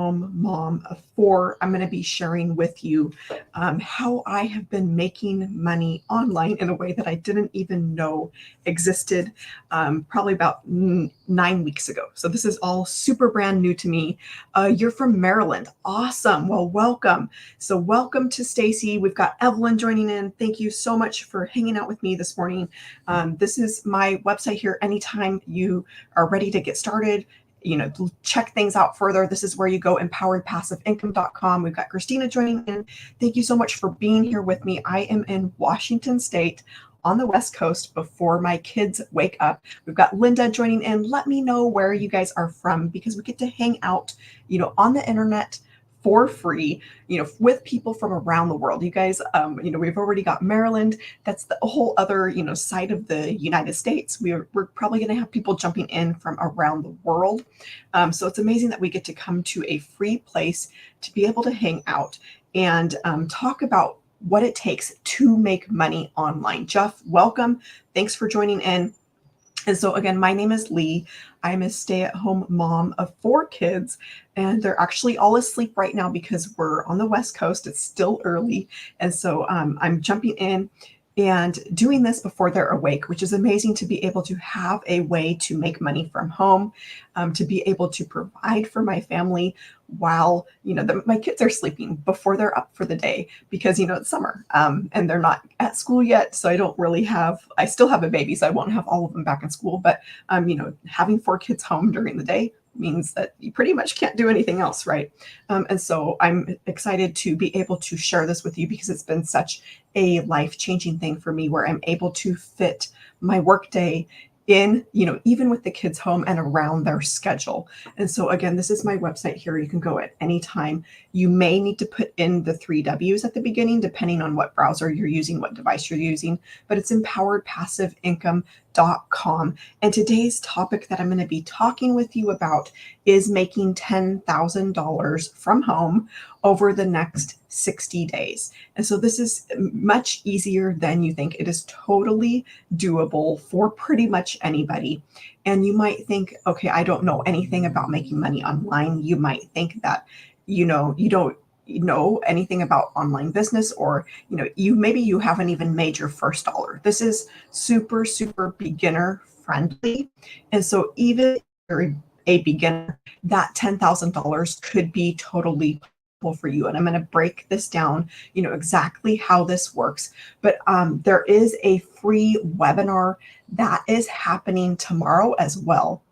Home mom of four. I'm going to be sharing with you how I have been making money online in a way that I didn't even know existed probably about 9 weeks ago. So this is all super brand new to me. You're from Maryland. Awesome. Well, welcome. So welcome to Stacy. We've got Evelyn joining in. Thank you so much for hanging out with me this morning. This is my website here. Anytime you are ready to get started, check things out further. This is where you go, empoweredpassiveincome.com. We've got Christina joining in. Thank you so much for being here with me. I am in Washington State on the West Coast before my kids wake up. We've got Linda joining in. Let me know where you guys are from because we get to hang out, on the internet for free, with people from around the world. You guys, we've already got Maryland. That's the whole other, side of the United States. We're probably going to have people jumping in from around the world. So it's amazing that we get to come to a free place to be able to hang out and talk about what it takes to make money online. Jeff, welcome. Thanks for joining in. And so again, my name is Lee. I'm a stay-at-home mom of four kids, and they're actually all asleep right now because we're on the West Coast. It's still early. And so I'm jumping in and doing this before they're awake, which is amazing to be able to have a way to make money from home, to be able to provide for my family while, my kids are sleeping before they're up for the day because, it's summer and they're not at school yet. So I still have a baby, so I won't have all of them back in school. But, having four kids home during the day means that you pretty much can't do anything else, right? And so I'm excited to be able to share this with you because it's been such a life-changing thing for me where I'm able to fit my workday in, even with the kids home and around their schedule. And so again, this is my website here. You can go at any time. You may need to put in the 3 W's at the beginning, depending on what browser you're using, what device you're using, but it's empoweredpassiveincome.com. And today's topic that I'm going to be talking with you about is making $10,000 from home over the next 60 days. And so this is much easier than you think. It is totally doable for pretty much anybody. And you might think, okay, I don't know anything about making money online. You might think that, you don't know anything about online business, or, maybe you haven't even made your first dollar. This is super, super beginner friendly. And so even if you're a beginner, that $10,000 could be totally for you. And I'm going to break this down, exactly how this works. But there is a free webinar that is happening tomorrow as well.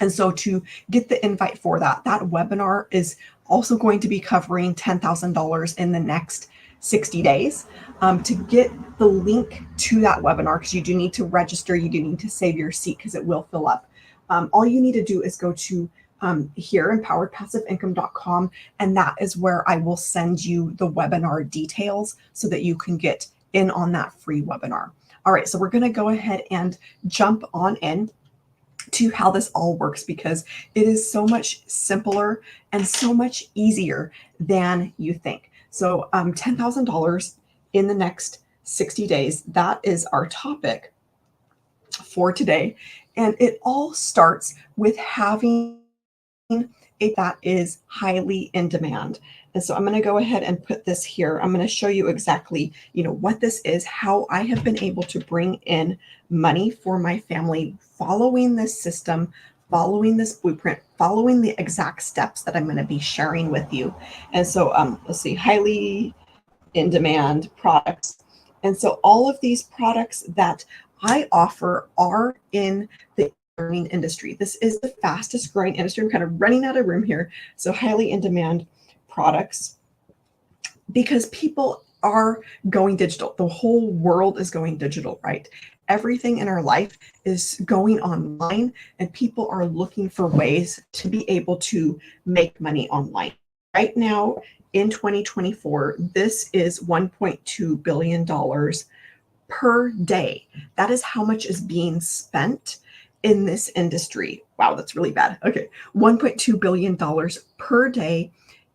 And so to get the invite for that webinar is also going to be covering $10,000 in the next 60 days. To get the link to that webinar, because you do need to register, you do need to save your seat because it will fill up. All you need to do is go to here, empoweredpassiveincome.com, and that is where I will send you the webinar details so that you can get in on that free webinar. All right, so we're going to go ahead and jump on in to how this all works because it is so much simpler and so much easier than you think. So $10,000 in the next 60 days, that is our topic for today. And it all starts with having that is highly in demand. And so I'm going to go ahead and put this here. I'm going to show you exactly, what this is, how I have been able to bring in money for my family, following this system, following this blueprint, following the exact steps that I'm going to be sharing with you. And so let's see, highly in demand products. And so all of these products that I offer are in the learning industry. This is the fastest growing industry. I'm kind of running out of room here. So highly in demand products, because people are going digital. The whole world is going digital, right? Everything in our life is going online, and people are looking for ways to be able to make money online. Right now in 2024, this is $1.2 billion per day. That is how much is being spent in this industry. Wow, that's really bad. Okay, $1.2 billion per day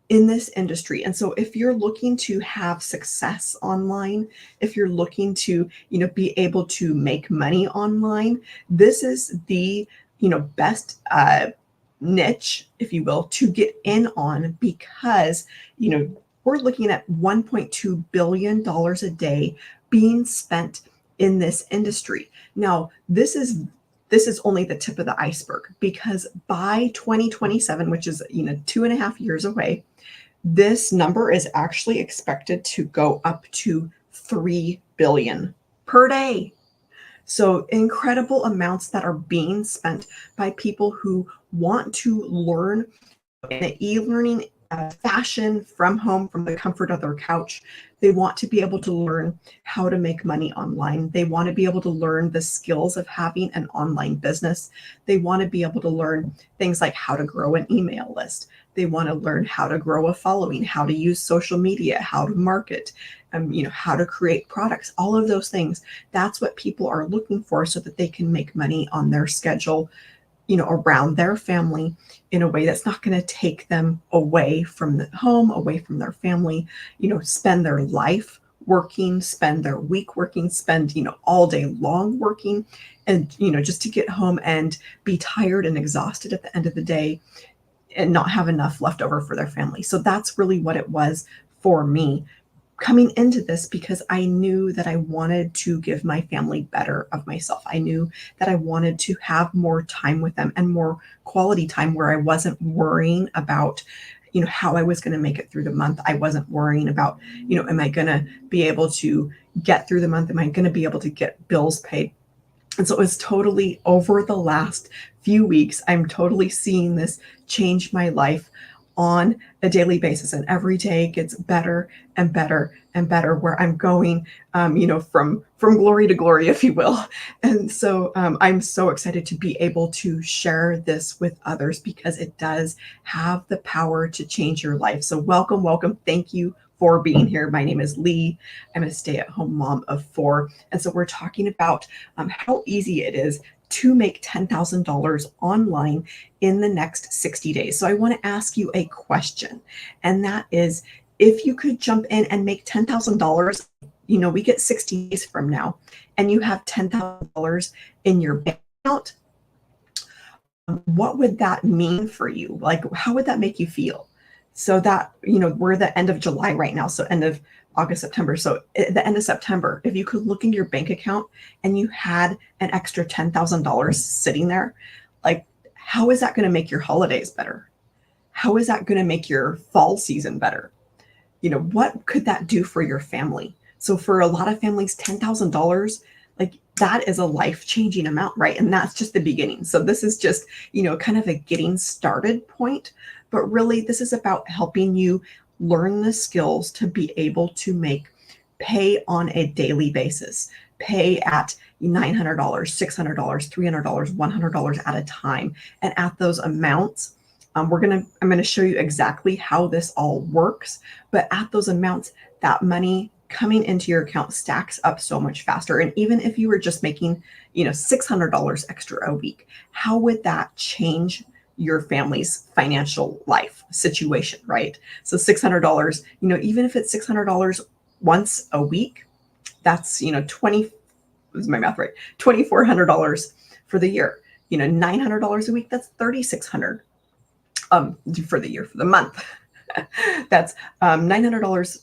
in this industry. And so if you're looking to have success online, if you're looking to, be able to make money online, this is the, best niche, if you will, to get in on because, we're looking at $1.2 billion a day being spent in this industry. Now, this is only the tip of the iceberg because by 2027, which is 2.5 years away, this number is actually expected to go up to 3 billion per day. So incredible amounts that are being spent by people who want to learn in an e-learning fashion from home, from the comfort of their couch. They want to be able to learn how to make money online. They want to be able to learn the skills of having an online business. They want to be able to learn things like how to grow an email list. They want to learn how to grow a following, how to use social media, how to market, how to create products, all of those things. That's what people are looking for so that they can make money on their schedule, around their family in a way that's not going to take them away from the home, away from their family, spend their life working, spend their week working, spend, all day long working, and, just to get home and be tired and exhausted at the end of the day and not have enough left over for their family. So that's really what it was for me coming into this, because I knew that I wanted to give my family better of myself. I knew that I wanted to have more time with them and more quality time where I wasn't worrying about, how I was going to make it through the month. I wasn't worrying about, am I going to be able to get through the month? Am I going to be able to get bills paid? And so it was totally over the last few weeks. I'm totally seeing this change my life on a daily basis, and every day gets better and better and better, where I'm going, from glory to glory, if you will. And so I'm so excited to be able to share this with others because it does have the power to change your life. So welcome. Thank you for being here. My name is Lee. I'm a stay-at-home mom of 4. And so we're talking about how easy it is to make $10,000 online in the next 60 days. So I want to ask you a question, and that is, if you could jump in and make $10,000, we get 60 days from now, and you have $10,000 in your bank account, what would that mean for you? Like, how would that make you feel? So that, we're the end of July right now. So end of August, September. So at the end of September, if you could look in your bank account and you had an extra $10,000 sitting there, like, how is that going to make your holidays better? How is that going to make your fall season better? What could that do for your family? So for a lot of families, $10,000, like, that is a life-changing amount, right? And that's just the beginning. So this is just, kind of a getting started point. But really, this is about helping you learn the skills to be able to pay on a daily basis, pay at $900, $600, $300, $100 at a time. And at those amounts, I'm going to show you exactly how this all works. But at those amounts, that money coming into your account stacks up so much faster. And even if you were just making, $600 extra a week, how would that change your family's financial life situation, right? So $600, even if it's $600 once a week, that's, is my math right? $2,400 for the year. $900 a week, that's $3,600 for the year, for the month. That's $900.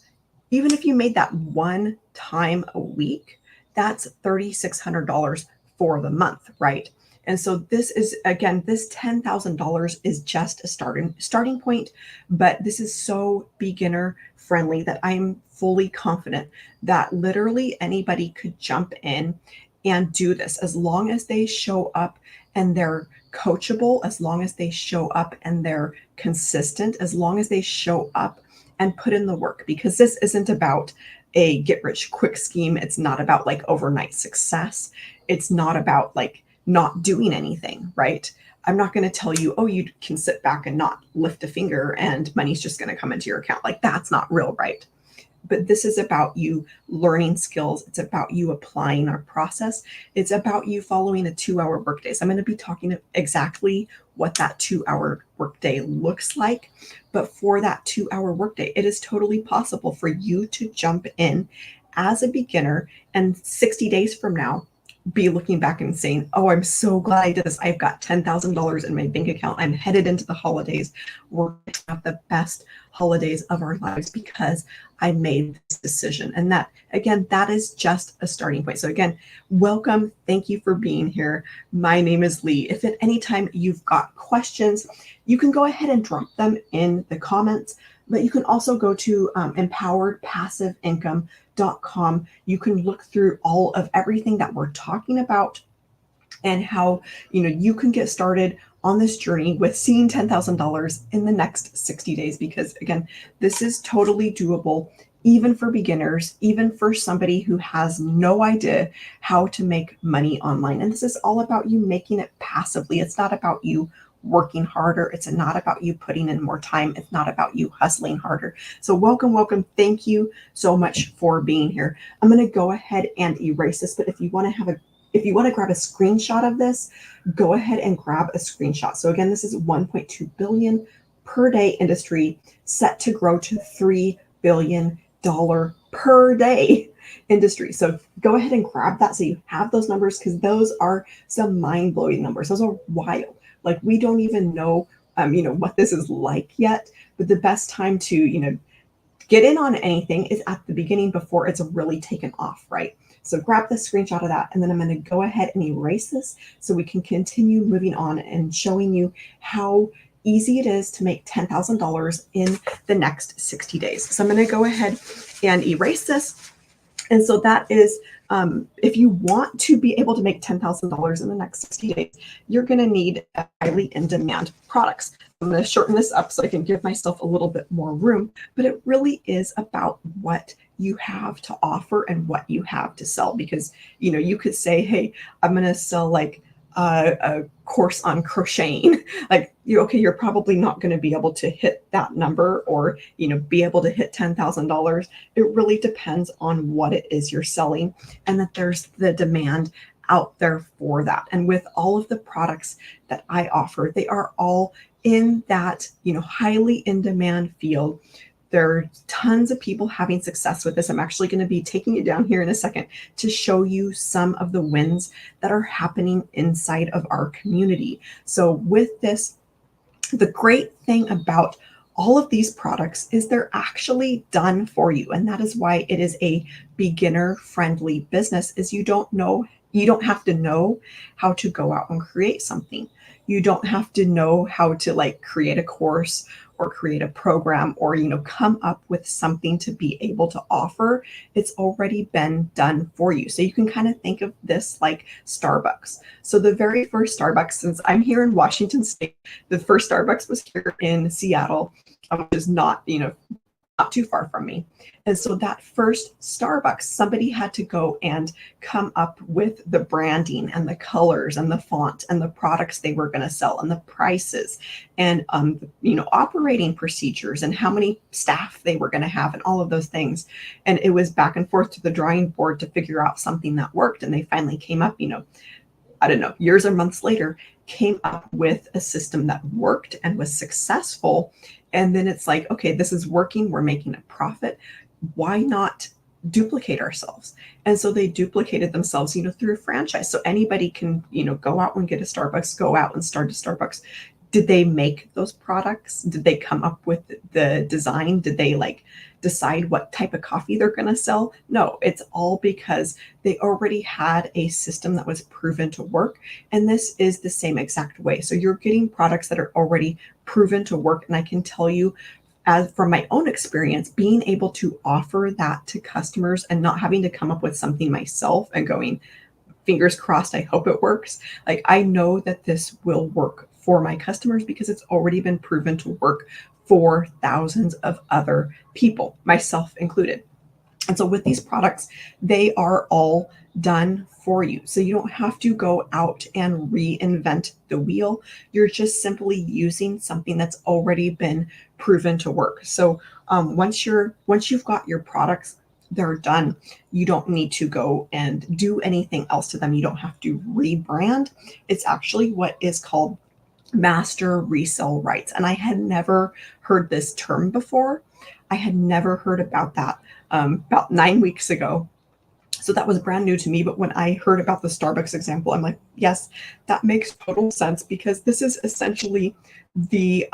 Even if you made that one time a week, that's $3,600 for the month, right? And so this is, again, this $10,000 is just a starting point, but this is so beginner friendly that I'm fully confident that literally anybody could jump in and do this, as long as they show up and they're coachable, as long as they show up and they're consistent, as long as they show up and put in the work, because this isn't about a get rich quick scheme. It's not about like overnight success. It's not about like not doing anything, right? I'm not going to tell you, oh, you can sit back and not lift a finger and money's just going to come into your account. Like, that's not real, right? But this is about you learning skills. It's about you applying our process. It's about you following a 2-hour workday. So I'm going to be talking exactly what that 2-hour workday looks like. But for that 2-hour workday, it is totally possible for you to jump in as a beginner, and 60 days from now, be looking back and saying, oh, I'm so glad I did this. I've got $10,000 in my bank account. I'm headed into the holidays. We're going to have the best holidays of our lives because I made this decision. And that, again, that is just a starting point. So again, welcome. Thank you for being here. My name is Lee. If at any time you've got questions, you can go ahead and drop them in the comments, but you can also go to empoweredpassiveincome.com. You can look through all of everything that we're talking about and how, you can get started on this journey with seeing $10,000 in the next 60 days. Because again, this is totally doable, even for beginners, even for somebody who has no idea how to make money online. And this is all about you making it passively. It's not about you working harder. It's not about you putting in more time. It's not about you hustling harder. So welcome. Thank you so much for being here. I'm going to go ahead and erase this, but if you want to grab a screenshot of this, go ahead and grab a screenshot. So again, this is 1.2 billion per day industry, set to grow to $3 billion per day industry. So go ahead and grab that so you have those numbers, because those are some mind-blowing numbers. Those are wild. Like, we don't even know, what this is like yet, but the best time to, get in on anything is at the beginning before it's really taken off, right? So grab the screenshot of that, and then I'm going to go ahead and erase this so we can continue moving on and showing you how easy it is to make $10,000 in the next 60 days. So I'm going to go ahead and erase this. And so that is, if you want to be able to make $10,000 in the next 60 days, you're going to need highly in-demand products. I'm going to shorten this up so I can give myself a little bit more room, but it really is about what you have to offer and what you have to sell. Because, you could say, hey, I'm going to sell like a course on crocheting. Like, you're probably not going to be able to hit that number or, be able to hit $10,000. It really depends on what it is you're selling, and that there's the demand out there for that. And with all of the products that I offer, they are all in that, highly in demand field. There are tons of people having success with this. I'm actually going to be taking you down here in a second to show you some of the wins that are happening inside of our community. So with this, the great thing about all of these products is they're actually done for you. And that is why it is a beginner friendly business. Is you don't have to know how to go out and create something. You don't have to know how to create a course or create a program or, come up with something to be able to offer. It's already been done for you. So you can kind of think of this like Starbucks. So the very first Starbucks, since I'm here in Washington State, the first Starbucks was here in Seattle, which is not too far from me. And so that first Starbucks, somebody had to go and come up with the branding and the colors and the font and the products they were going to sell and the prices and, operating procedures and how many staff they were going to have and all of those things. And it was back and forth to the drawing board to figure out something that worked. And they finally came up, I don't know, years or months later, came up with a system that worked and was successful. And then it's like, okay, this is working. We're making a profit. Why not duplicate ourselves? And so they duplicated themselves, through a franchise. So anybody can, go out and get a Starbucks, go out and start a Starbucks. Did they make those products? Did they come up with the design? Did they decide what type of coffee they're going to sell? No, it's all because they already had a system that was proven to work. And this is the same exact way. So you're getting products that are already proven to work. And I can tell you, as from my own experience, being able to offer that to customers and not having to come up with something myself and going, fingers crossed, I hope it works. Like, I know that this will work for my customers because it's already been proven to work for thousands of other people, myself included. And so with these products, they are all done for you. So you don't have to go out and reinvent the wheel. You're just simply using something that's already been proven to work. So once you've got your products, they're done. You don't need to go and do anything else to them. You don't have to rebrand. It's actually what is called master resale rights. And I had never heard this term before. I had never heard about that about 9 weeks ago. So that was brand new to me. But when I heard about the Starbucks example, I'm like, yes, that makes total sense, because this is essentially the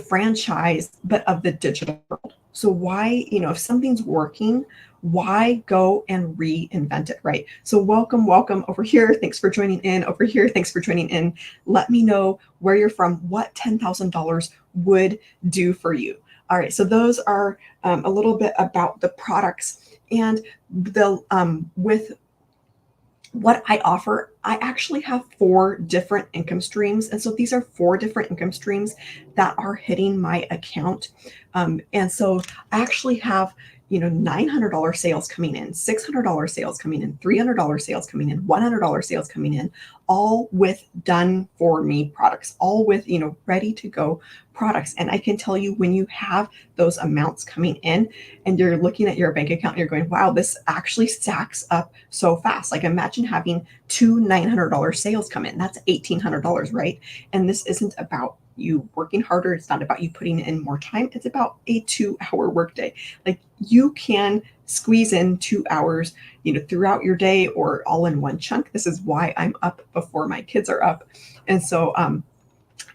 franchise, but of the digital world. So why, if something's working, why go and reinvent it, right? So welcome over here. Thanks for joining in. Over here, thanks for joining in. Let me know where you're from, what $10,000 would do for you. All right, so those are a little bit about the products and the with what I offer. I actually have 4 different income streams. And so these are 4 different income streams that are hitting my account. And so I actually have, $900 sales coming in, $600 sales coming in, $300 sales coming in, $100 sales coming in, all with done for me products, all with, ready to go products. And I can tell you, when you have those amounts coming in and you're looking at your bank account and you're going, wow, this actually stacks up so fast. Like, imagine having 2 $900 sales come in. That's $1,800, right? And this isn't about you working harder. It's not about you putting in more time. It's about a 2-hour workday. Like, you can squeeze in 2 hours, throughout your day, or all in one chunk. This is why I'm up before my kids are up. And so,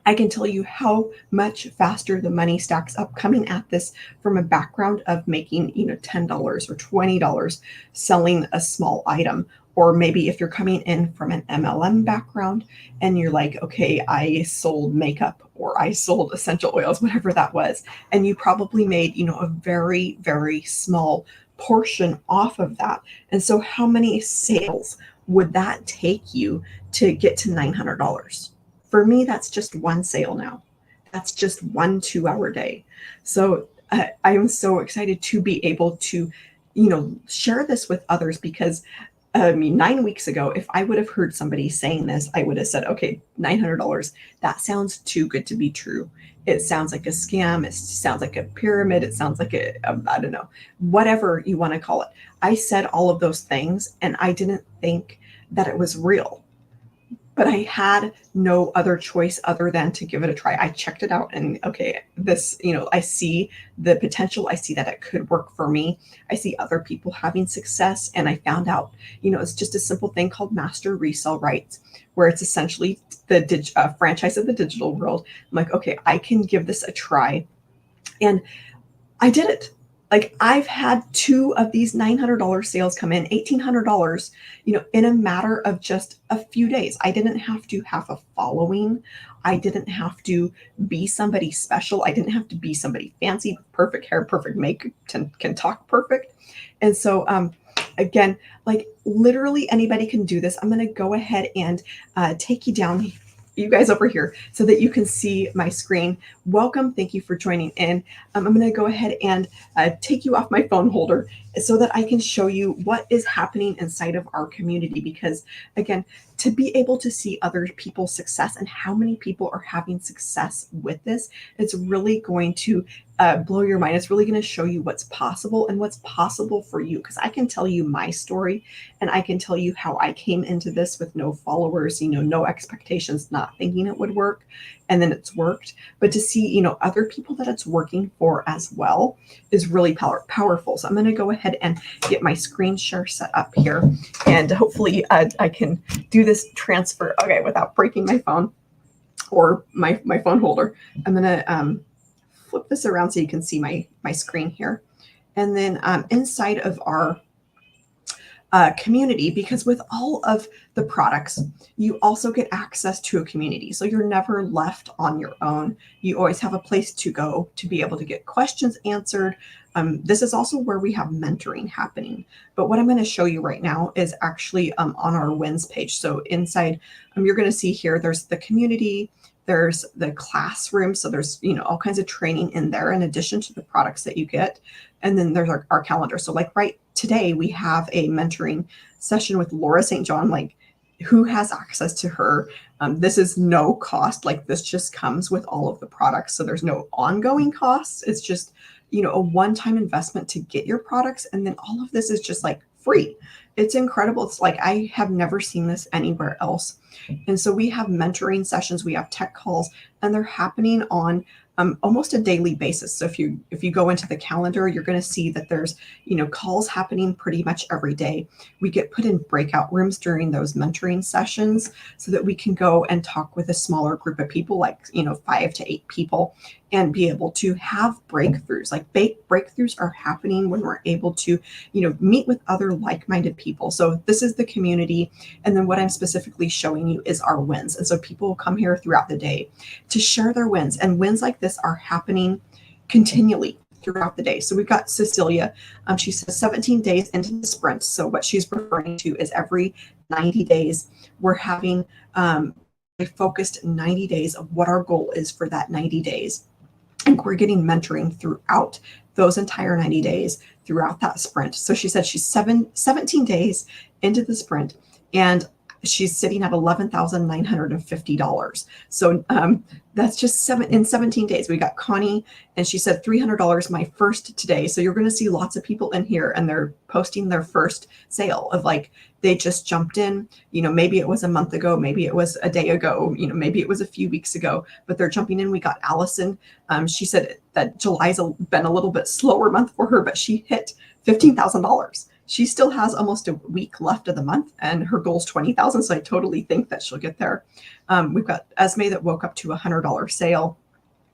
I can tell you how much faster the money stacks up coming at this from a background of making, $10 or $20 selling a small item. Or maybe if you're coming in from an MLM background and you're like, okay, I sold makeup or I sold essential oils, whatever that was, and you probably made, a very, very small portion off of that. And so how many sales would that take you to get to $900? For me, that's just one sale now. That's just one 2-hour day. So I am so excited to be able to, share this with others, because 9 weeks ago, if I would have heard somebody saying this, I would have said, okay, $900, that sounds too good to be true. It sounds like a scam. It sounds like a pyramid. It sounds like I don't know, whatever you want to call it. I said all of those things and I didn't think that it was real. But I had no other choice other than to give it a try. I checked it out and okay, this, I see the potential. I see that it could work for me. I see other people having success. And I found out, it's just a simple thing called master resale rights, where it's essentially the franchise of the digital world. I'm like, okay, I can give this a try. And I did it. Like, I've had 2 of these $900 sales come in, $1,800, in a matter of just a few days. I didn't have to have a following. I didn't have to be somebody special. I didn't have to be somebody fancy, perfect hair, perfect makeup, can talk perfect. And so, again, like, literally anybody can do this. I'm going to go ahead and take you down, you guys over here, so that you can see my screen. Welcome. Thank you for joining in. I'm going to go ahead and take you off my phone holder so that I can show you what is happening inside of our community. Because again, to be able to see other people's success and how many people are having success with this, it's really going to blow your mind. It's really going to show you what's possible and what's possible for you. Because I can tell you my story and I can tell you how I came into this with no followers, no expectations, not thinking it would work. And then it's worked. But to see, other people that it's working for as well is really powerful. So I'm going to go ahead and get my screen share set up here. And hopefully I can do this transfer, okay, without breaking my phone or my phone holder. I'm going to flip this around so you can see my screen here. And then inside of our community, because with all of the products, you also get access to a community. So you're never left on your own. You always have a place to go to be able to get questions answered. This is also where we have mentoring happening. But what I'm going to show you right now is actually on our wins page. So inside, you're going to see here, there's the community, there's the classroom. So there's, all kinds of training in there in addition to the products that you get. And then there's our calendar. So like right today, we have a mentoring session with Laura St. John. Like, who has access to her? This is no cost. Like, this just comes with all of the products. So there's no ongoing costs. It's just, a one-time investment to get your products. And then all of this is just like free. It's incredible. It's like, I have never seen this anywhere else. And so we have mentoring sessions, we have tech calls, and they're happening on almost a daily basis. So if you go into the calendar, you're going to see that there's, calls happening pretty much every day. We get put in breakout rooms during those mentoring sessions so that we can go and talk with a smaller group of people, like, 5 to 8 people, and be able to have breakthroughs. Like breakthroughs are happening when we're able to, meet with other like-minded people. So this is the community. And then what I'm specifically showing you is our wins. And so people will come here throughout the day to share their wins, and wins like this are happening continually throughout the day. So we've got Cecilia. She says 17 days into the sprint. So what she's referring to is every 90 days, we're having a focused 90 days of what our goal is for that 90 days. And we're getting mentoring throughout those entire 90 days throughout that sprint. So she said she's 17 days into the sprint, and she's sitting at $11,950. So that's just in 17 days. We got Connie, and she said $300 my first today. So you're going to see lots of people in here, and they're posting their first sale of, like, they just jumped in. Maybe it was a month ago, maybe it was a day ago, maybe it was a few weeks ago, but they're jumping in. We got Allison. She said that July's been a little bit slower month for her, but she hit $15,000. She still has almost a week left of the month, and her goal is 20,000. So I totally think that she'll get there. We've got Esme that woke up to a $100 sale,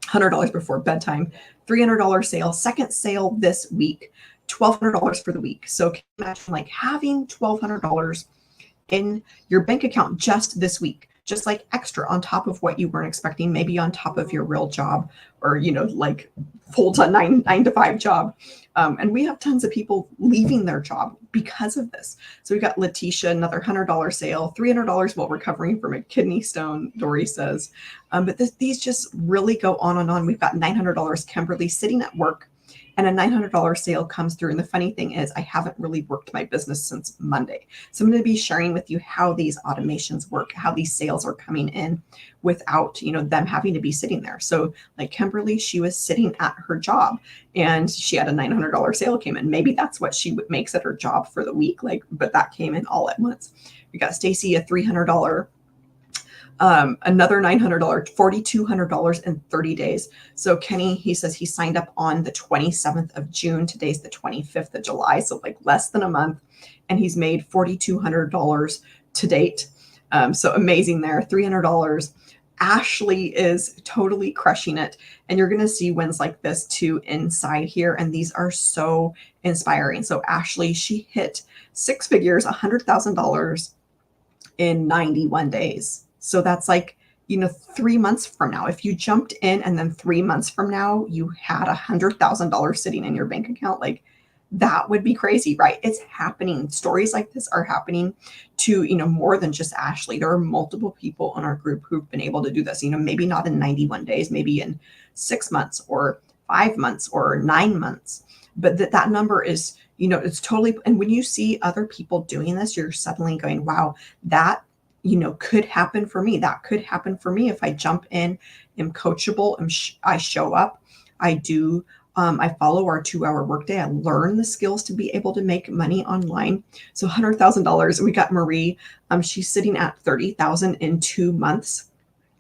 $100 before bedtime, $300 sale, second sale this week, $1,200 for the week. So can you imagine, like, having $1,200 in your bank account just this week, just like extra on top of what you weren't expecting, maybe on top of your real job, or, like full-time 9 to 5 job. And we have tons of people leaving their job because of this. So we got Letitia, another $100 sale, $300 while recovering from a kidney stone, Dory says. But these just really go on and on. We've got $900, Kimberly, sitting at work, and a $900 sale comes through. And the funny thing is, I haven't really worked my business since Monday. So I'm going to be sharing with you how these automations work, how these sales are coming in without, them having to be sitting there. So like Kimberly, she was sitting at her job, and she had a $900 sale came in. Maybe that's what she makes at her job for the week. But that came in all at once. We got Stacy, a $300, another $900, $4,200 in 30 days. So Kenny, he says he signed up on the 27th of June. Today's the 25th of July. So like less than a month. And he's made $4,200 to date. So amazing there, $300. Ashley is totally crushing it. And you're going to see wins like this too inside here. And these are so inspiring. So Ashley, she hit 6 figures, $100,000 in 91 days. So that's like, 3 months from now, if you jumped in and then 3 months from now, you had $100,000 sitting in your bank account, like that would be crazy, right? It's happening. Stories like this are happening to, more than just Ashley. There are multiple people in our group who've been able to do this, maybe not in 91 days, maybe in 6 months or 5 months or 9 months. But that number is, it's totally, and when you see other people doing this, you're suddenly going, wow, that could happen for me. That could happen for me if I jump in, am coachable, I show up, I do, I follow our 2-hour workday. I learn the skills to be able to make money online. So $100,000. We got Marie. She's sitting at 30,000 in 2 months.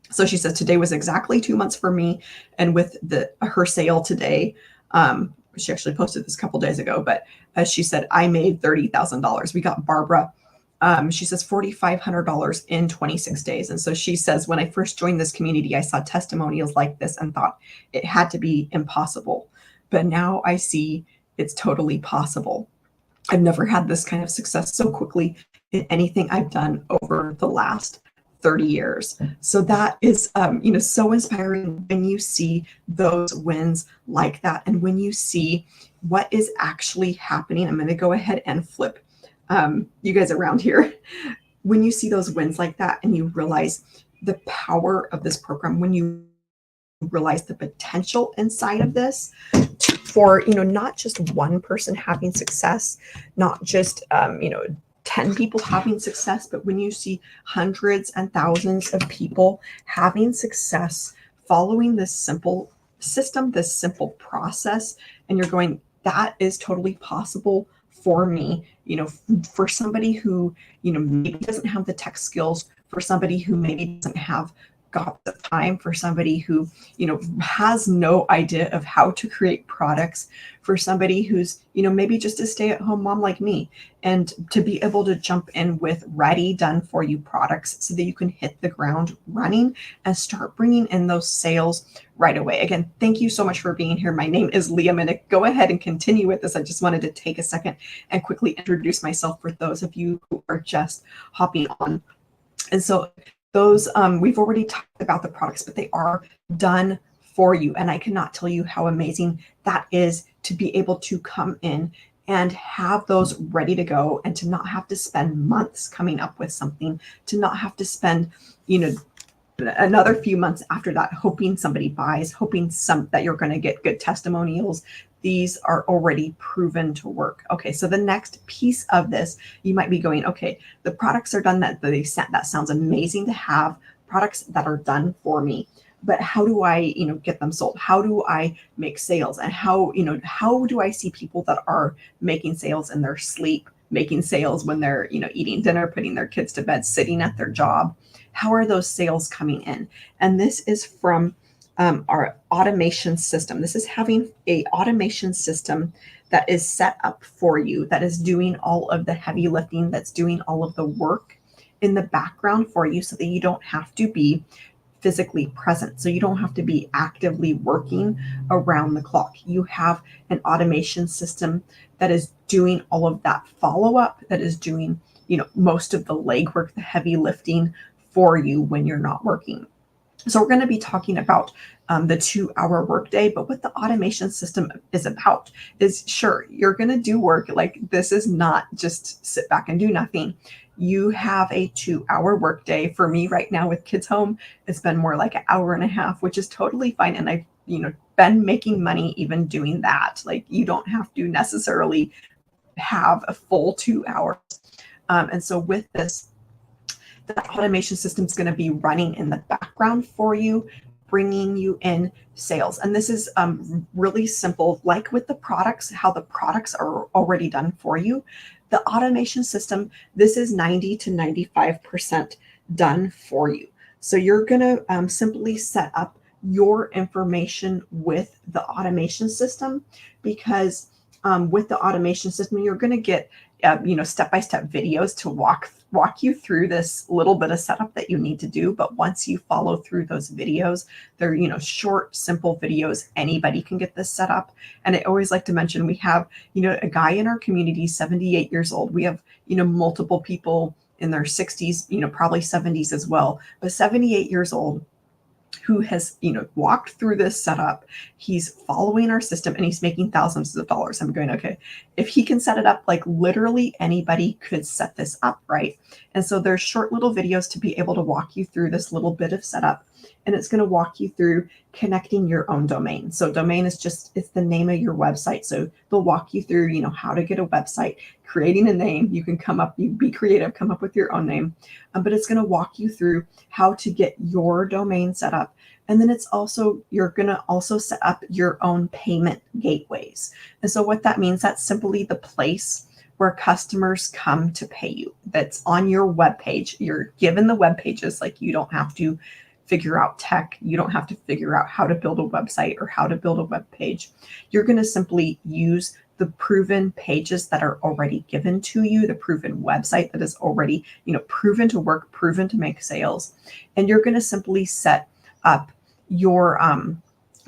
So she says today was exactly 2 months for me. And with her sale today, she actually posted this a couple days ago, but as she said, I made $30,000. We got Barbara. She says $4,500 in 26 days. And so she says, when I first joined this community, I saw testimonials like this and thought it had to be impossible. But now I see it's totally possible. I've never had this kind of success so quickly in anything I've done over the last 30 years. So that is, so inspiring when you see those wins like that. And when you see what is actually happening, I'm going to go ahead and flip you guys around here. When you see those wins like that and you realize the power of this program, when you realize the potential inside of this for, not just one person having success, not just, 10 people having success, but when you see hundreds and thousands of people having success following this simple system, this simple process, and you're going, that is totally possible for me, for somebody who, maybe doesn't have the tech skills, for somebody who maybe doesn't have gobs of time for somebody who, has no idea of how to create products, for somebody who's, maybe just a stay-at-home mom like me, and to be able to jump in with ready, done for you products so that you can hit the ground running and start bringing in those sales right away. Again, thank you so much for being here. My name is Leah. I'm going to go ahead and continue with this. I just wanted to take a second and quickly introduce myself for those of you who are just hopping on. And so those, we've already talked about the products, but they are done for you. And I cannot tell you how amazing that is to be able to come in and have those ready to go, and to not have to spend months coming up with something, to not have to spend, another few months after that hoping somebody buys, hoping that you're going to get good testimonials. These are already proven to work. Okay, so the next piece of this, you might be going, okay, the products are done, that sounds amazing to have products that are done for me, but how do I, get them sold? How do I make sales? And how do I see people that are making sales in their sleep, making sales when they're, eating dinner, putting their kids to bed, sitting at their job? How are those sales coming in? And this is from our automation system. This is having a automation system that is set up for you, that is doing all of the heavy lifting, that's doing all of the work in the background for you, so that you don't have to be physically present. So you don't have to be actively working around the clock. You have an automation system that is doing all of that follow-up, that is doing, most of the legwork, the heavy lifting for you when you're not working. So we're going to be talking about the 2-hour workday, but what the automation system is about is, sure, you're going to do work. Like, this is not just sit back and do nothing. You have a 2-hour workday. For me right now with kids home, it's been more like an hour and a half, which is totally fine. And I've, been making money even doing that. Like, you don't have to necessarily have a full 2 hours. And so with this, the automation system is going to be running in the background for you, bringing you in sales. And this is really simple, like with the products, how the products are already done for you. The automation system, this is 90 to 95% done for you. So you're going to simply set up your information with the automation system, because with the automation system, you're going to get step-by-step videos to walk you through this little bit of setup that you need to do. But once you follow through those videos, they're, short, simple videos. Anybody can get this set up. And I always like to mention, we have, a guy in our community, 78 years old. We have, multiple people in their 60s, probably 70s as well, but 78 years old, who has, walked through this setup. He's following our system and he's making thousands of dollars. I'm going, okay, if he can set it up, like literally anybody could set this up, right? And so there's short little videos to be able to walk you through this little bit of setup. And it's going to walk you through connecting your own domain. So domain is it's the name of your website. So they'll walk you through, how to get a website, creating a name. You can you be creative, come up with your own name, but it's going to walk you through how to get your domain set up. And then you're going to also set up your own payment gateways. And so what that means, that's simply the place where customers come to pay you. That's on your web page. You're given the web pages. Like, you don't have to figure out tech. You don't have to figure out how to build a website or how to build a web page. You're going to simply use the proven pages that are already given to you, the proven website that is already, proven to work, proven to make sales. And you're going to simply set up your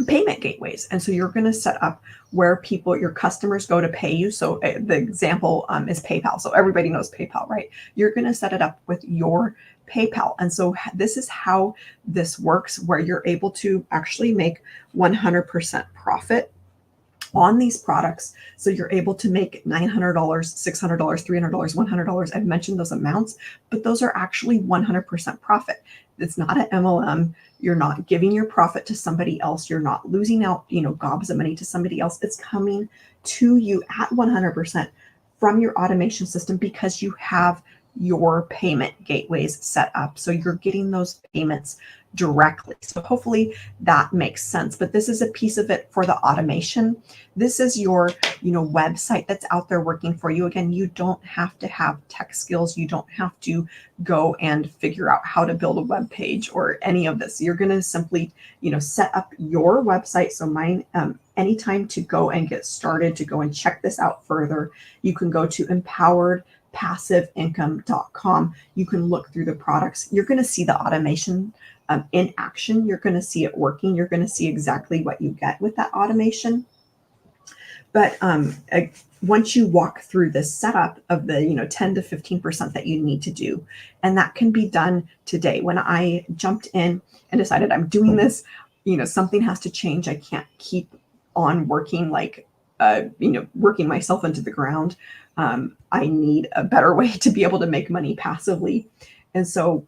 payment gateways. And so you're going to set up where your customers go to pay you. So the example is PayPal. So everybody knows PayPal, right? You're going to set it up with your PayPal. And so this is how this works, where you're able to actually make 100% profit on these products. So you're able to make $900, $600, $300, $100. I've mentioned those amounts, but those are actually 100% profit. It's not an MLM. You're not giving your profit to somebody else. You're not losing out, gobs of money to somebody else. It's coming to you at 100% from your automation system, because you have your payment gateways set up. So you're getting those payments directly. So hopefully that makes sense. But this is a piece of it for the automation. This is your, website that's out there working for you. Again, you don't have to have tech skills. You don't have to go and figure out how to build a web page or any of this. You're going to simply, set up your website. So mine, anytime to go and get started, to go and check this out further, you can go to empoweredpassiveincome.com. You can look through the products. You're going to see the automation in action. You're going to see it working. You're going to see exactly what you get with that automation. But once you walk through the setup of the 10 to 15% that you need to do, and that can be done today. When I jumped in and decided I'm doing this, something has to change. I can't keep on working like working myself into the ground. I need a better way to be able to make money passively. And so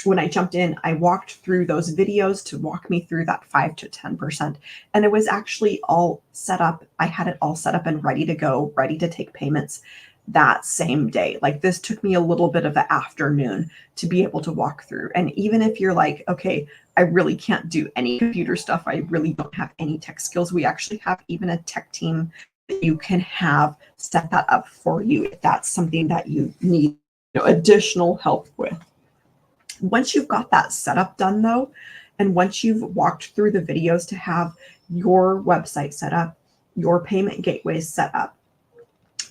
when I jumped in, I walked through those videos to walk me through that 5 to 10%. And it was actually all set up. I had it all set up and ready to go, ready to take payments that same day. Like, this took me a little bit of an afternoon to be able to walk through. And even if you're like, okay, I really can't do any computer stuff, I really don't have any tech skills, we actually have even a tech team that you can have set that up for you if that's something that you need additional help with. Once you've got that setup done though, and once you've walked through the videos to have your website set up, your payment gateways set up,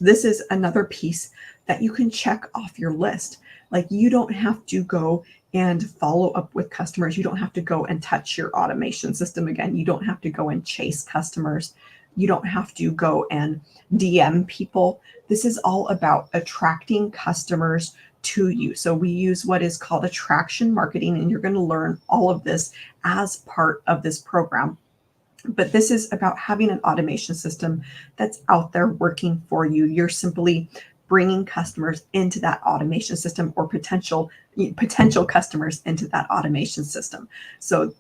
this is another piece that you can check off your list. Like, you don't have to go and follow up with customers. You don't have to go and touch your automation system again. You don't have to go and chase customers. You don't have to go and DM people. This is all about attracting customers to you. So we use what is called attraction marketing, and you're going to learn all of this as part of this program. But this is about having an automation system that's out there working for you. You're simply bringing customers into that automation system, or potential customers into that automation system. So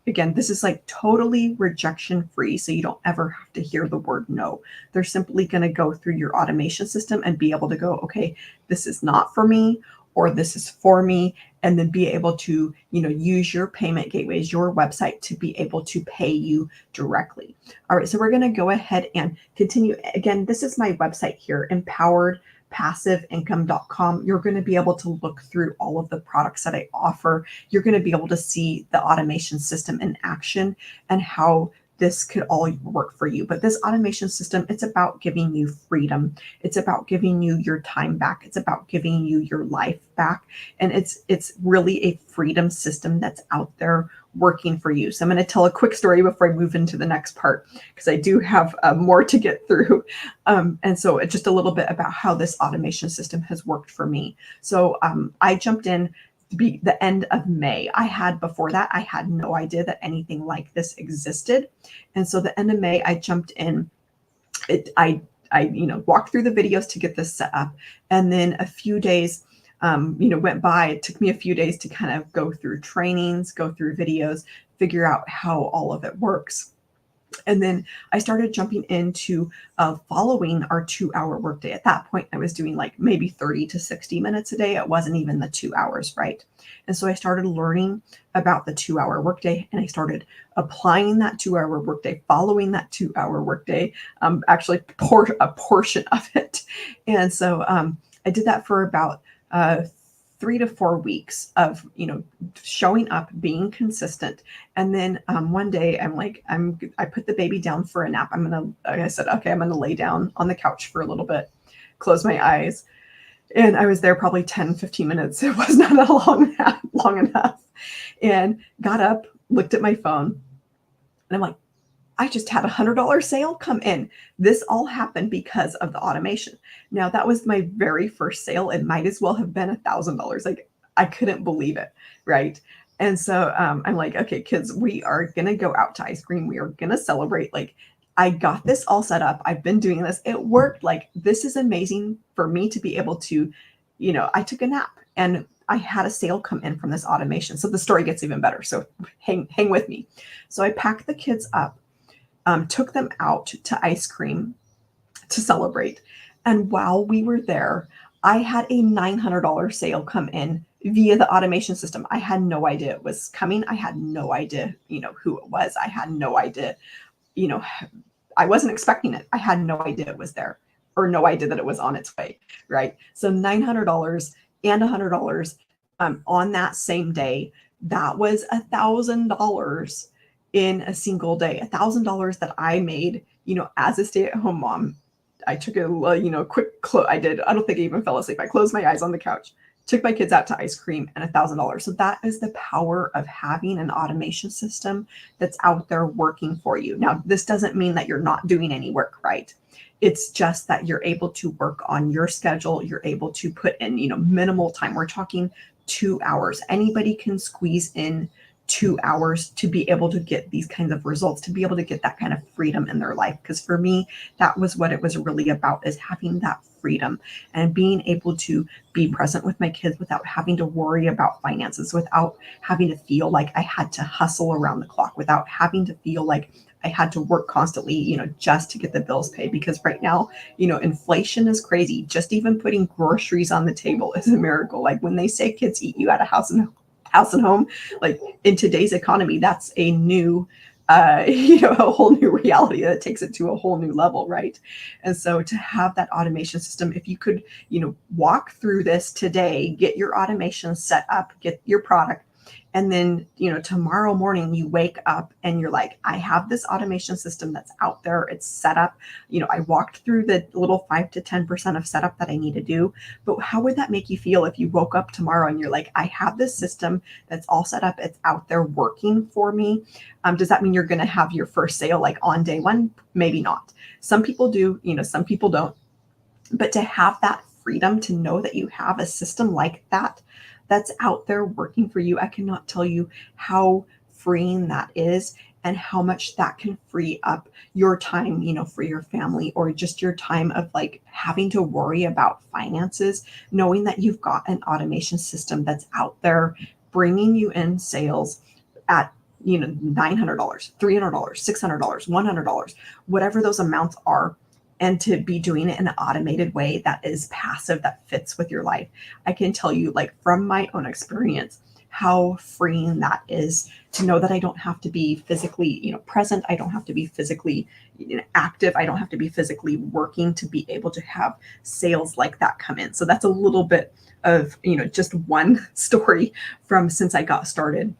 again, this is like totally rejection free. So you don't ever have to hear the word no. They're simply going to go through your automation system and be able to go, okay, this is not for me, or this is for me, and then be able to, use your payment gateways, your website, to be able to pay you directly. All right, so we're going to go ahead and continue. Again, this is my website here, empoweredpassiveincome.com. You're going to be able to look through all of the products that I offer. You're going to be able to see the automation system in action and how this could all work for you. But this automation system, it's about giving you freedom. It's about giving you your time back. It's about giving you your life back. And it's really a freedom system that's out there working for you. So I'm going to tell a quick story before I move into the next part, because I do have more to get through. And so just a little bit about how this automation system has worked for me. So I jumped in to be the end of May. Before that, I had no idea that anything like this existed. And so the end of May, I jumped in. I walked through the videos to get this set up. And then a few days, went by. It took me a few days to kind of go through trainings, go through videos, figure out how all of it works. And then I started jumping into following our 2-hour workday. At that point, I was doing like maybe 30 to 60 minutes a day. It wasn't even the 2 hours, right? And so I started learning about the 2-hour workday, and I started applying that 2-hour workday, following that 2-hour workday, actually a portion of it. And so I did that for about 3 to 4 weeks of, showing up, being consistent. And then one day I put the baby down for a nap. I said, okay, I'm going to lay down on the couch for a little bit, close my eyes. And I was there probably 10, 15 minutes. It was not long enough. And got up, looked at my phone, and I'm like, I just had $100 sale come in. This all happened because of the automation. Now, that was my very first sale. It might as well have been $1,000. Like, I couldn't believe it, right? And so I'm like, okay, kids, we are going to go out to ice cream. We are going to celebrate. Like, I got this all set up. I've been doing this. It worked. Like, this is amazing for me to be able to, I took a nap and I had a sale come in from this automation. So the story gets even better. So hang with me. So I packed the kids up. Took them out to ice cream to celebrate. And while we were there, I had a $900 sale come in via the automation system. I had no idea it was coming. I had no idea, who it was. I had no idea, you know, I wasn't expecting it. I had no idea it was there, or no idea that it was on its way, right? So $900 and $100 on that same day, that was $1,000 in a single day. $1,000 that I made, as a stay-at-home mom. I took a quick I don't think I even fell asleep. I closed my eyes on the couch, took my kids out to ice cream, and $1,000. So that is the power of having an automation system that's out there working for you. Now, this doesn't mean that you're not doing any work, right? It's just that you're able to work on your schedule. You're able to put in, minimal time. We're talking 2 hours. Anybody can squeeze in 2 hours to be able to get these kinds of results, to be able to get that kind of freedom in their life. Because for me, that was what it was really about, is having that freedom and being able to be present with my kids without having to worry about finances, without having to feel like I had to hustle around the clock, without having to feel like I had to work constantly, just to get the bills paid. Because right now, inflation is crazy. Just even putting groceries on the table is a miracle. Like when they say kids eat you out of house and home, like in today's economy, that's a new a whole new reality that takes it to a whole new level, right? And so to have that automation system, if you could, walk through this today, get your automation set up, get your product, and then, tomorrow morning you wake up and you're like, I have this automation system that's out there. It's set up. I walked through the little 5 to 10% of setup that I need to do. But how would that make you feel if you woke up tomorrow and you're like, I have this system that's all set up. It's out there working for me. Does that mean you're going to have your first sale like on day one? Maybe not. Some people do, some people don't. But to have that freedom to know that you have a system like that that's out there working for you, I cannot tell you how freeing that is and how much that can free up your time, for your family, or just your time of like having to worry about finances, knowing that you've got an automation system that's out there bringing you in sales at $900, $300, $600, $100, whatever those amounts are, and to be doing it in an automated way that is passive, that fits with your life. I can tell you, like from my own experience, how freeing that is to know that I don't have to be physically, present. I don't have to be physically active. I don't have to be physically working to be able to have sales like that come in. So that's a little bit of, just one story from since I got started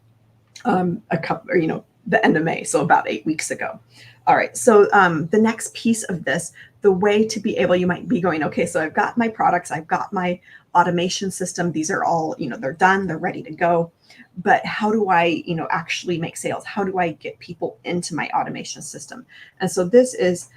the end of May. So about 8 weeks ago. All right. So the next piece of this, the way to be able, you might be going, okay, so I've got my products, I've got my automation system. These are all, they're done, they're ready to go. But how do I, actually make sales? How do I get people into my automation system? And so this is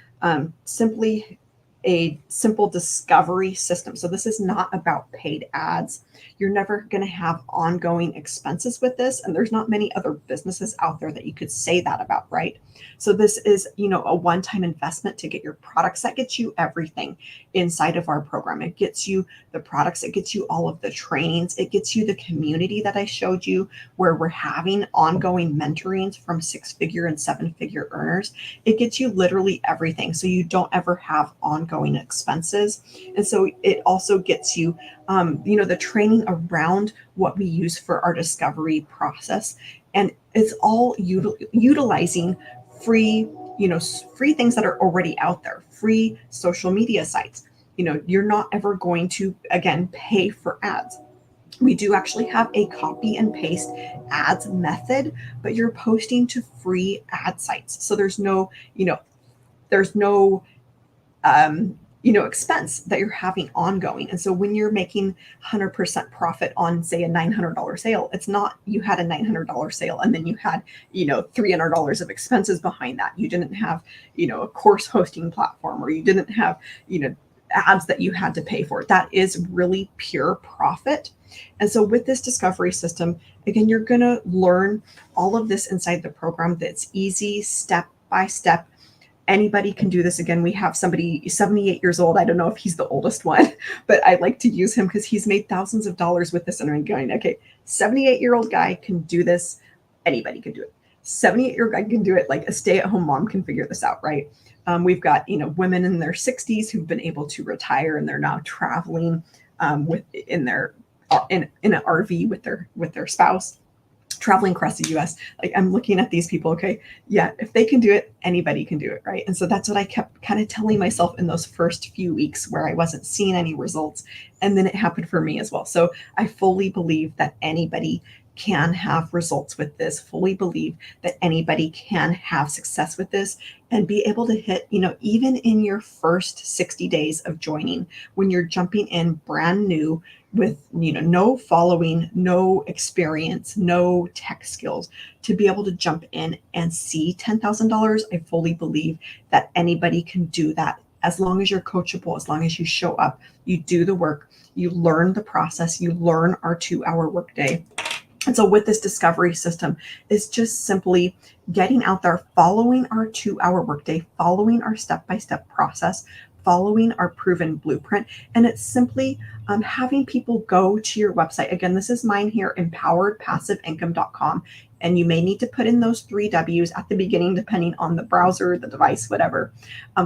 simply a simple discovery system. So this is not about paid ads. You're never going to have ongoing expenses with this. And there's not many other businesses out there that you could say that about, right? So this is, a one-time investment to get your products. That gets you everything inside of our program. It gets you the products. It gets you all of the trainings. It gets you the community that I showed you, where we're having ongoing mentorings from 6-figure and 7-figure earners. It gets you literally everything. So you don't ever have ongoing expenses. And so it also gets you, the training around what we use for our discovery process. And it's all utilizing free, free things that are already out there, free social media sites. You're not ever going to, again, pay for ads. We do actually have a copy and paste ads method, but you're posting to free ad sites. So there's no, there's no, expense that you're having ongoing. And so when you're making 100% profit on, say, a $900 sale, it's not you had a $900 sale and then you had, $300 of expenses behind that. You didn't have, a course hosting platform, or you didn't have, ads that you had to pay for. That is really pure profit. And so with this discovery system, again, you're going to learn all of this inside the program. That's easy, step by step. Anybody can do this. Again, we have somebody 78 years old. I don't know if he's the oldest one, but I like to use him because he's made thousands of dollars with this. And I'm going, okay, 78-year-old guy can do this. Anybody can do it. 78-year-old guy can do it. Like a stay-at-home mom can figure this out, right? We've got, women in their 60s who've been able to retire and they're now traveling in their in an RV with their spouse, traveling across the US. Like, I'm looking at these people, okay, yeah, if they can do it, anybody can do it, right? And so that's what I kept kind of telling myself in those first few weeks where I wasn't seeing any results. And then it happened for me as well. So I fully believe that anybody can have results with this, fully believe that anybody can have success with this and be able to hit, even in your first 60 days of joining, when you're jumping in brand new with, no following, no experience, no tech skills, to be able to jump in and see $10,000. I fully believe that anybody can do that as long as you're coachable, as long as you show up, you do the work, you learn the process, you learn our 2-hour workday. And so with this discovery system, it's just simply getting out there, following our 2-hour workday, following our step-by-step process, following our proven blueprint. And it's simply having people go to your website. Again, this is mine here, empoweredpassiveincome.com. And you may need to put in those 3 W's at the beginning, depending on the browser, the device, whatever,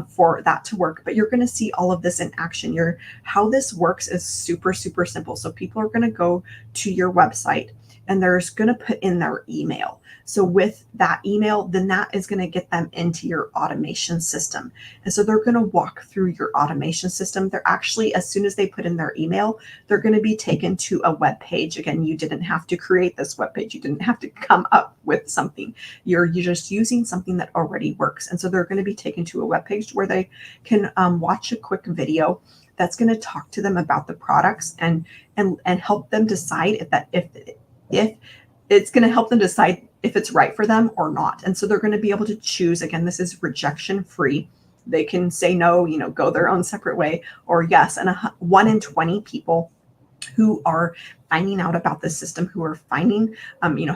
for that to work. But you're going to see all of this in action. How this works is super, super simple. So people are going to go to your website and they're going to put in their email. So with that email, then that is going to get them into your automation system. And so they're going to walk through your automation system. They're actually, as soon as they put in their email, they're going to be taken to a web page. Again, you didn't have to create this web page. You didn't have to come up with something. You're just using something that already works. And so they're going to be taken to a web page where they can watch a quick video that's going to talk to them about the products and help them decide if it's going to help them decide if it's right for them or not. And so they're going to be able to choose. Again, this is rejection free. They can say no, go their own separate way, or yes. And 1 in 20 people who are finding out about this system, who are finding,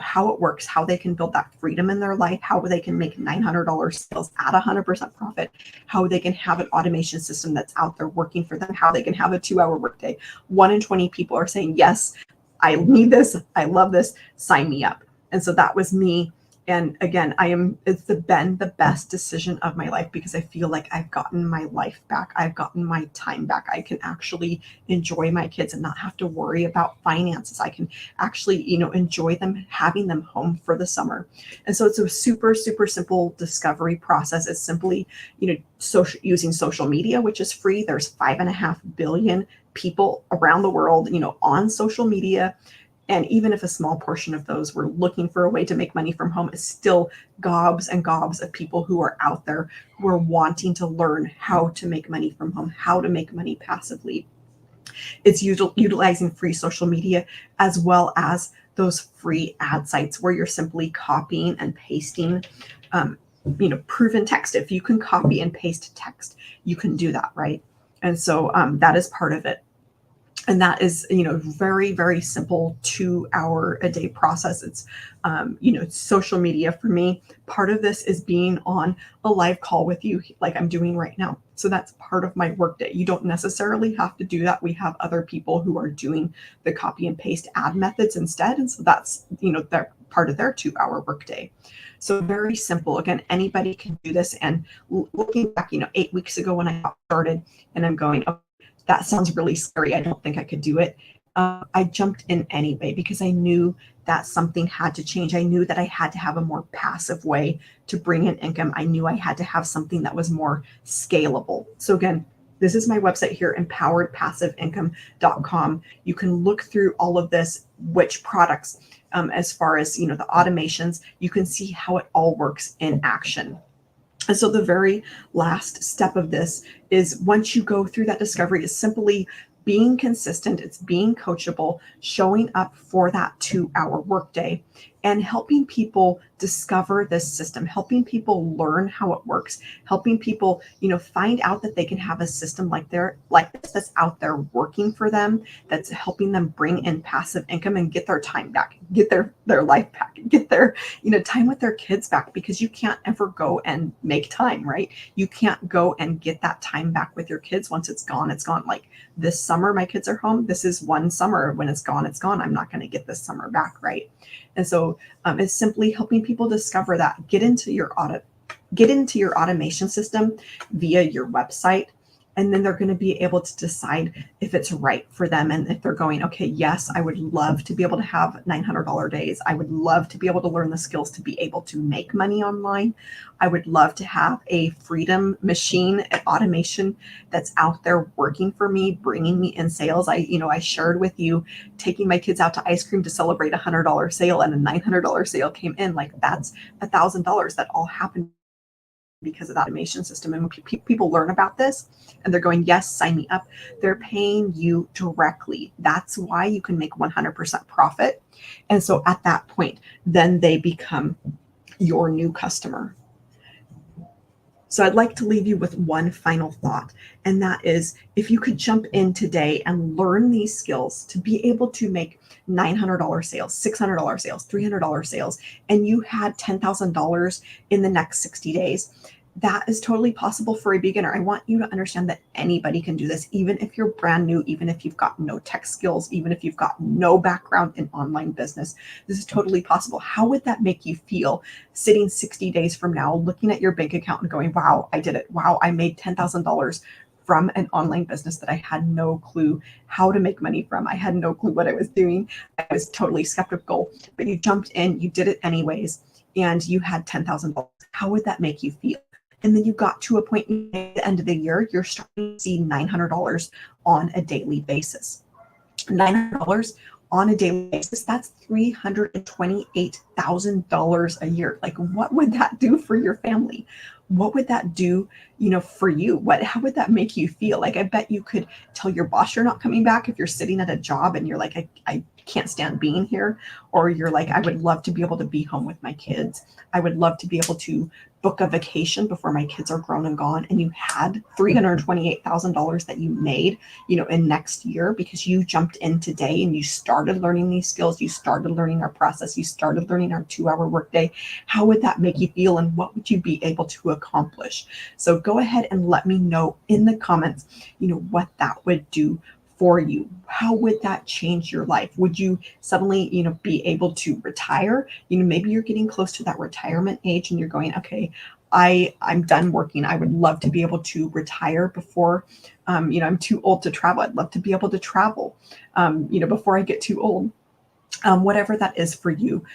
how it works, how they can build that freedom in their life, how they can make $900 sales at 100% profit, how they can have an automation system that's out there working for them, how they can have a 2-hour workday. 1 in 20 people are saying, yes, I need this. I love this. Sign me up. And so that was me. And again, it's been the best decision of my life because I feel like I've gotten my life back. I've gotten my time back. I can actually enjoy my kids and not have to worry about finances. I can actually, enjoy them, having them home for the summer. And so it's a super, super simple discovery process. It's simply, using social media, which is free. There's 5.5 billion people around the world, on social media. And even if a small portion of those were looking for a way to make money from home, it's still gobs and gobs of people who are out there who are wanting to learn how to make money from home, how to make money passively. It's utilizing free social media as well as those free ad sites where you're simply copying and pasting, proven text. If you can copy and paste text, you can do that, right? And so that is part of it. And that is, very, very simple 2-hour a day process. It's, social media for me. Part of this is being on a live call with you like I'm doing right now. So that's part of my workday. You don't necessarily have to do that. We have other people who are doing the copy and paste ad methods instead. And so that's, they're part of their 2-hour workday. So very simple. Again, anybody can do this. And looking back, 8 weeks ago when I got started and I'm going, oh, that sounds really scary. I don't think I could do it. I jumped in anyway because I knew that something had to change. I knew that I had to have a more passive way to bring in income. I knew I had to have something that was more scalable. So again, this is my website here, empoweredpassiveincome.com. You can look through all of this, which products, as far as, the automations, you can see how it all works in action. And so the very last step of this is once you go through that discovery is simply being consistent. It's being coachable, showing up for that 2-hour workday and helping people discover this system, helping people learn how it works, helping people, find out that they can have a system like this that's out there working for them, that's helping them bring in passive income and get their time back, get their life back, get their, time with their kids back, because you can't ever go and make time, right? You can't go and get that time back with your kids. Once it's gone, it's gone. Like this summer, my kids are home. This is one summer. When it's gone, it's gone. I'm not going to get this summer back, right? And so it's simply helping people discover that, get into your automation system via your website And then they're going to be able to decide if it's right for them. And if they're going, okay, yes, I would love to be able to have $900 days. I would love to be able to learn the skills to be able to make money online. I would love to have a freedom machine and automation that's out there working for me, bringing me in sales. I shared with you taking my kids out to ice cream to celebrate $100 sale, and a $900 sale came in. Like, that's $1,000 that all happened because of the automation system. And when people learn about this and they're going, yes, sign me up, they're paying you directly. That's why you can make 100% profit. And so at that point, then they become your new customer. So I'd like to leave you with one final thought, and that is, if you could jump in today and learn these skills to be able to make $900 sales, $600 sales, $300 sales, and you had $10,000 in the next 60 days, that is totally possible for a beginner. I want you to understand that anybody can do this, even if you're brand new, even if you've got no tech skills, even if you've got no background in online business. This is totally possible. How would that make you feel sitting 60 days from now, looking at your bank account and going, wow, I did it. Wow, I made $10,000 from an online business that I had no clue how to make money from. I had no clue what I was doing. I was totally skeptical, but you jumped in, you did it anyways, and you had $10,000. How would that make you feel? And then you got to a point at the end of the year, you're starting to see $900 on a daily basis. $900 on a daily basis, that's $328,000 a year. Like, what would that do for your family? What would that do, for you? How would that make you feel? Like, I bet you could tell your boss you're not coming back if you're sitting at a job and you're like, I can't stand being here. Or you're like, I would love to be able to be home with my kids. I would love to be able to book a vacation before my kids are grown and gone. And you had $328,000 that you made, in next year, because you jumped in today and you started learning these skills. You started learning our process. You started learning our 2-hour workday. How would that make you feel? And what would you be able to accomplish? So go ahead and let me know in the comments, what that would do for you. How would that change your life? Would you suddenly, be able to retire? Maybe you're getting close to that retirement age and you're going, okay, I'm done working. I would love to be able to retire before, I'm too old to travel. I'd love to be able to travel, before I get too old. Whatever that is for you,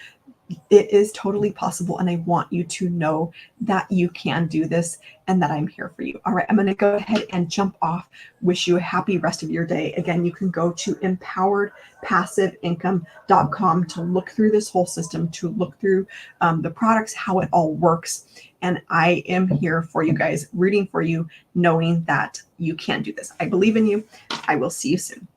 it is totally possible. And I want you to know that you can do this and that I'm here for you. All right, I'm going to go ahead and jump off. Wish you a happy rest of your day. Again, you can go to empoweredpassiveincome.com to look through this whole system, to look through the products, how it all works. And I am here for you guys, rooting for you, knowing that you can do this. I believe in you. I will see you soon.